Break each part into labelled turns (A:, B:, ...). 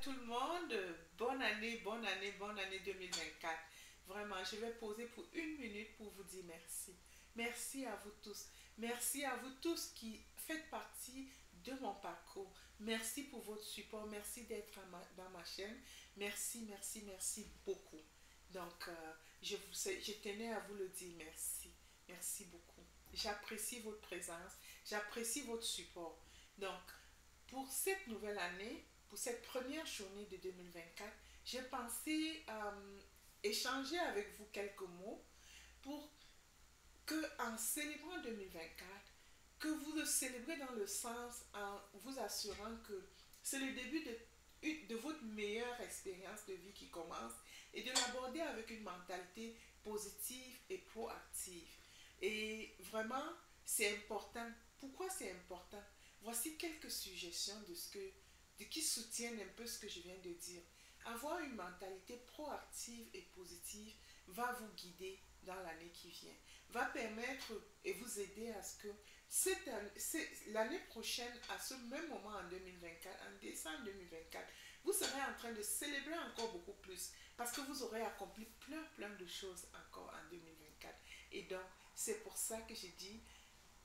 A: tout le monde. Bonne année, bonne année, bonne année 2024. Vraiment, je vais poser pour une minute pour vous dire merci. Merci à vous tous. Merci à vous tous qui faites partie de mon parcours. Merci pour votre support. Merci d'être dans ma chaîne. Merci, merci, merci beaucoup. Donc, je tenais à vous le dire merci. Merci beaucoup. J'apprécie votre présence. J'apprécie votre support. Donc, pour cette nouvelle année, pour cette première journée de 2024, j'ai pensé échanger avec vous quelques mots pour que, en célébrant 2024, que vous le célébrez dans le sens en vous assurant que c'est le début de votre meilleure expérience de vie qui commence et de l'aborder avec une mentalité positive et proactive. Et vraiment, c'est important. Pourquoi c'est important? Voici quelques suggestions qui soutiennent un peu ce que je viens de dire. Avoir une mentalité proactive et positive va vous guider dans l'année qui vient, va permettre et vous aider à ce que l'année prochaine, à ce même moment en 2024, en décembre 2024, vous serez en train de célébrer encore beaucoup plus parce que vous aurez accompli plein de choses encore en 2024. Et donc, c'est pour ça que j'ai dit,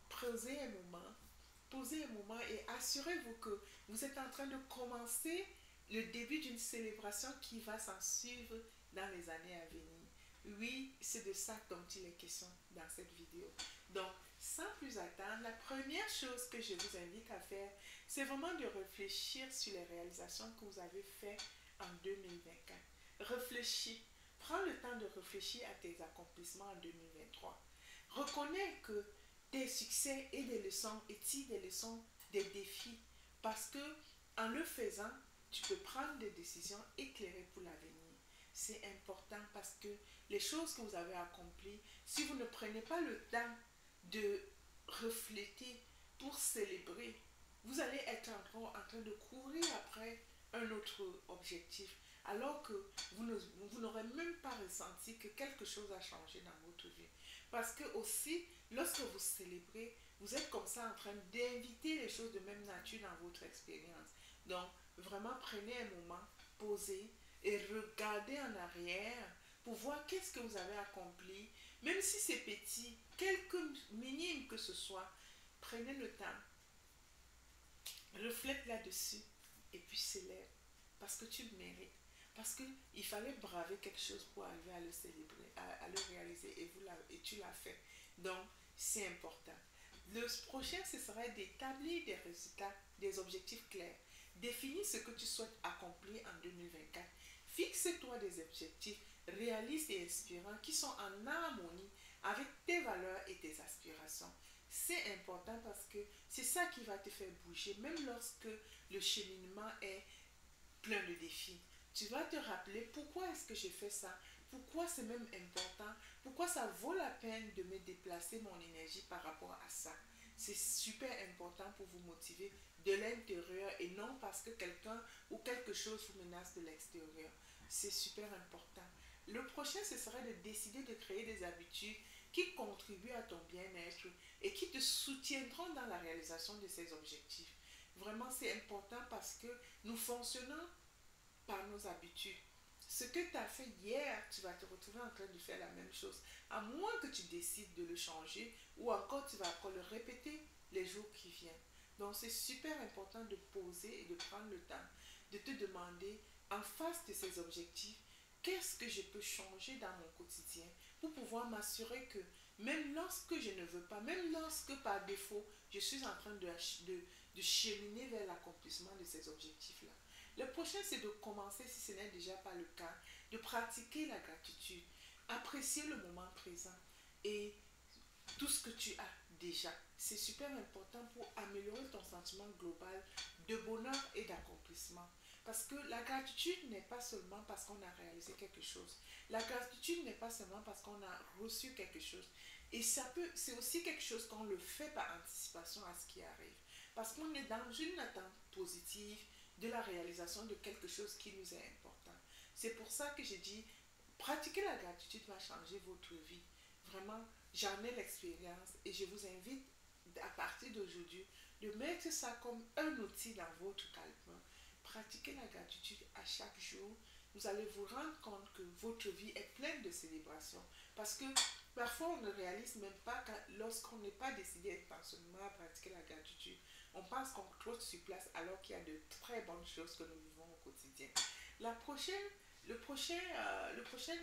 A: posez un moment et assurez-vous que vous êtes en train de commencer le début d'une célébration qui va s'en suivre dans les années à venir. Oui, c'est de ça dont il est question dans cette vidéo. Donc, sans plus attendre, la première chose que je vous invite à faire, c'est vraiment de réfléchir sur les réalisations que vous avez faites en 2024. Réfléchis. Prends le temps de réfléchir à tes accomplissements en 2023. Reconnais que des succès et des leçons et tire des leçons des défis parce que en le faisant, tu peux prendre des décisions éclairées pour l'avenir. C'est important parce que les choses que vous avez accomplies, si vous ne prenez pas le temps de refléter pour célébrer, vous allez être encore en train de courir après un autre objectif, alors que vous n'aurez même pas ressenti que quelque chose a changé dans votre vie. Parce que aussi, lorsque vous célébrez, vous êtes comme ça en train d'inviter les choses de même nature dans votre expérience. Donc, vraiment, prenez un moment, posez et regardez en arrière pour voir qu'est-ce que vous avez accompli. Même si c'est petit, quelque minime que ce soit, prenez le temps, reflète là-dessus et puis célèbre. Parce que tu le mérites. Parce qu'il fallait braver quelque chose pour arriver à le célébrer, à le réaliser et tu l'as fait. Donc, c'est important. Le prochain, ce serait d'établir des résultats, des objectifs clairs. Définis ce que tu souhaites accomplir en 2024. Fixe-toi des objectifs réalistes et inspirants qui sont en harmonie avec tes valeurs et tes aspirations. C'est important parce que c'est ça qui va te faire bouger, même lorsque le cheminement est plein de défis. Tu vas te rappeler pourquoi est-ce que j'ai fait ça, pourquoi c'est même important, pourquoi ça vaut la peine de me déplacer mon énergie par rapport à ça. C'est super important pour vous motiver de l'intérieur et non parce que quelqu'un ou quelque chose vous menace de l'extérieur. C'est super important. Le prochain, ce serait de décider de créer des habitudes qui contribuent à ton bien-être et qui te soutiendront dans la réalisation de ces objectifs. Vraiment, c'est important parce que nous fonctionnons par nos habitudes. Ce que tu as fait hier, tu vas te retrouver en train de faire la même chose. À moins que tu décides de le changer ou encore tu vas encore le répéter les jours qui viennent. Donc c'est super important de poser et de prendre le temps de te demander en face de ces objectifs, qu'est-ce que je peux changer dans mon quotidien pour pouvoir m'assurer que même lorsque je ne veux pas, même lorsque par défaut, je suis en train de cheminer vers l'accomplissement de ces objectifs-là. Le prochain, c'est de commencer, si ce n'est déjà pas le cas, de pratiquer la gratitude, apprécier le moment présent et tout ce que tu as déjà. C'est super important pour améliorer ton sentiment global de bonheur et d'accomplissement. Parce que la gratitude n'est pas seulement parce qu'on a réalisé quelque chose. La gratitude n'est pas seulement parce qu'on a reçu quelque chose. Et c'est aussi quelque chose qu'on le fait par anticipation à ce qui arrive. Parce qu'on est dans une attente positive de la réalisation de quelque chose qui nous est important. C'est pour ça que j'ai dit, pratiquer la gratitude va changer votre vie. Vraiment, j'en ai l'expérience et je vous invite à partir d'aujourd'hui de mettre ça comme un outil dans votre calepin. pratiquez la gratitude à chaque jour, vous allez vous rendre compte que votre vie est pleine de célébrations. Parce que parfois, on ne réalise même pas que lorsqu'on n'est pas décidé intentionnellement à pratiquer la gratitude, on pense qu'on trotte sur place alors qu'il y a de très bonnes choses que nous vivons au quotidien. La prochaine, le prochaine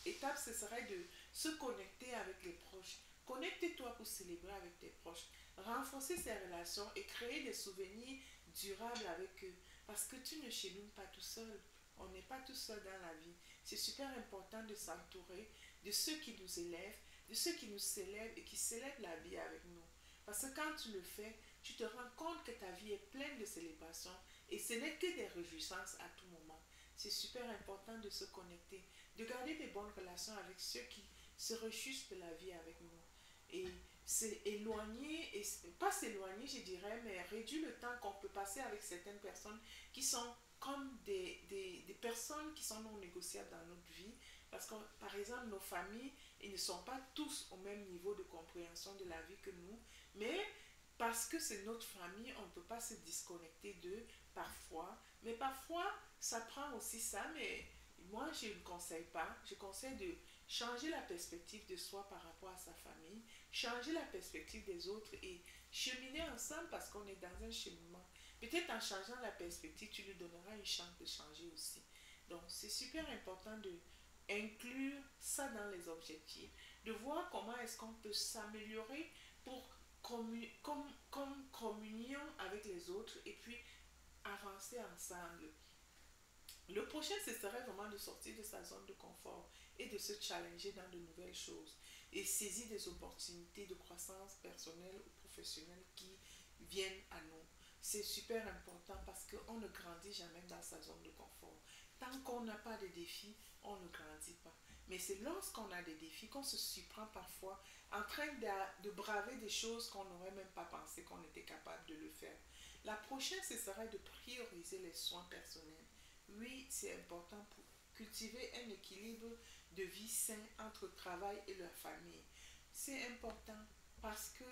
A: étape, ce serait de se connecter avec les proches. Connectez-toi pour célébrer avec tes proches. Renforcer ces relations et créer des souvenirs durables avec eux. Parce que tu ne chemines pas tout seul. On n'est pas tout seul dans la vie. C'est super important de s'entourer de ceux qui nous élèvent, de ceux qui nous célèbrent et qui célèbrent la vie avec nous. Parce que quand tu le fais, tu te rends compte que ta vie est pleine de célébrations et ce n'est que des réjouissances à tout moment. C'est super important de se connecter, de garder des bonnes relations avec ceux qui se réjouissent de la vie avec nous. Et c'est éloigner, et pas s'éloigner, je dirais, mais réduire le temps qu'on peut passer avec certaines personnes qui sont comme des personnes qui sont non négociables dans notre vie. Parce que, par exemple, nos familles, ils ne sont pas tous au même niveau de compréhension de la vie que nous, mais parce que c'est notre famille, on ne peut pas se disconnecter d'eux parfois. Mais parfois, ça prend aussi ça, mais moi, je ne conseille pas. Je conseille de changer la perspective de soi par rapport à sa famille, changer la perspective des autres et cheminer ensemble parce qu'on est dans un cheminement. Peut-être en changeant la perspective, tu lui donneras une chance de changer aussi. Donc, c'est super important de inclure ça dans les objectifs, de voir comment est-ce qu'on peut s'améliorer pour comme communion avec les autres et puis avancer ensemble. Le prochain, ce serait vraiment de sortir de sa zone de confort et de se challenger dans de nouvelles choses et saisir des opportunités de croissance personnelle ou professionnelle qui viennent à nous. C'est super important parce qu'on ne grandit jamais dans sa zone de confort. Tant qu'on n'a pas de défis, on ne grandit pas. Mais c'est lorsqu'on a des défis qu'on se surprend parfois en train de braver des choses qu'on n'aurait même pas pensé qu'on était capable de le faire. La prochaine, ce serait de prioriser les soins personnels. Oui, c'est important pour cultiver un équilibre de vie sain entre le travail et la famille. C'est important parce que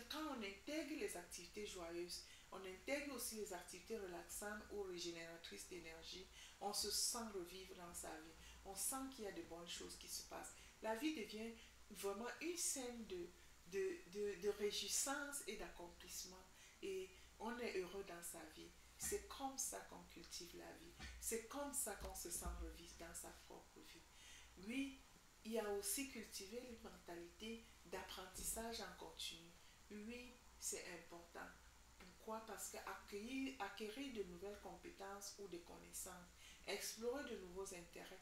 A: quand on intègre les activités joyeuses, on intègre aussi les activités relaxantes ou régénératrices d'énergie, on se sent revivre dans sa vie. On sent qu'il y a de bonnes choses qui se passent. La vie devient vraiment une scène de réjouissance et d'accomplissement. Et on est heureux dans sa vie. C'est comme ça qu'on cultive la vie. C'est comme ça qu'on se sent revivre dans sa propre vie. Oui, il y a aussi cultivé une mentalité d'apprentissage en continu. Oui, c'est important. Pourquoi? Parce qu'acquérir de nouvelles compétences ou des connaissances, explorer de nouveaux intérêts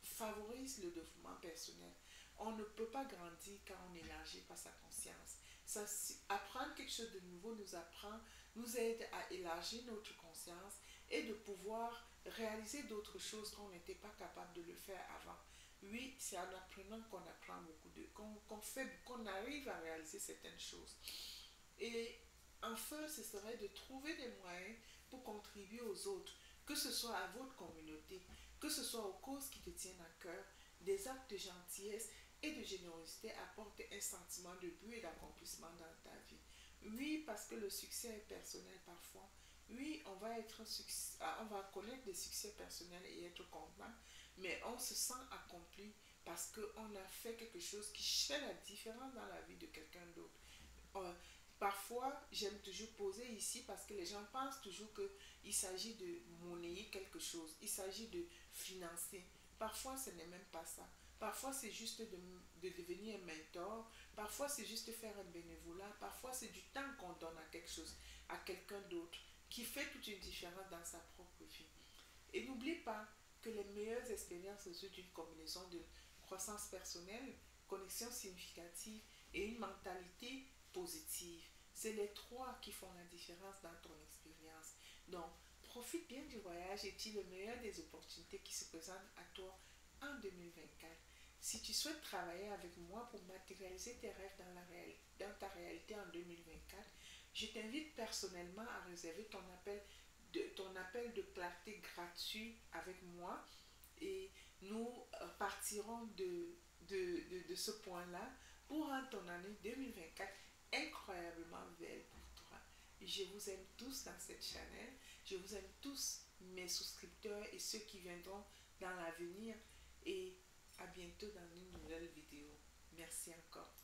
A: favorise le développement personnel. On ne peut pas grandir quand on n'élargit pas sa conscience. Ça, apprendre quelque chose de nouveau nous aide à élargir notre conscience et de pouvoir réaliser d'autres choses qu'on n'était pas capable de le faire avant. Oui, c'est en apprenant qu'on apprend beaucoup qu'on arrive à réaliser certaines choses. Et enfin, ce serait de trouver des moyens pour contribuer aux autres, que ce soit à votre communauté, que ce soit aux causes qui te tiennent à cœur. Des actes de gentillesse et de générosité apportent un sentiment de but et d'accomplissement dans ta vie. Oui, parce que le succès est personnel parfois. Oui, on va connaître des succès personnels et être content, mais on se sent accompli parce qu'on a fait quelque chose qui fait la différence dans la vie de quelqu'un d'autre. Euh, Parfois, j'aime toujours poser ici parce que les gens pensent toujours qu'il s'agit de monnayer quelque chose, il s'agit de financer. Parfois, ce n'est même pas ça. Parfois, c'est juste de devenir un mentor. Parfois, c'est juste faire un bénévolat. Parfois, c'est du temps qu'on donne à quelque chose, à quelqu'un d'autre, qui fait toute une différence dans sa propre vie. Et n'oublie pas que les meilleures expériences résultent d'une combinaison de croissance personnelle, connexion significative et une mentalité positive. C'est les trois qui font la différence dans ton expérience. Donc, profite bien du voyage et tire le meilleur des opportunités qui se présentent à toi en 2024. Si tu souhaites travailler avec moi pour matérialiser tes rêves dans ta réalité en 2024, je t'invite personnellement à réserver ton appel de clarté gratuit avec moi et nous partirons de ce point-là pour rendre ton année 2024 incroyablement belle pour toi. Je vous aime tous dans cette chaîne. Je vous aime tous, mes souscripteurs et ceux qui viendront dans l'avenir. Et à bientôt dans une nouvelle vidéo. Merci encore.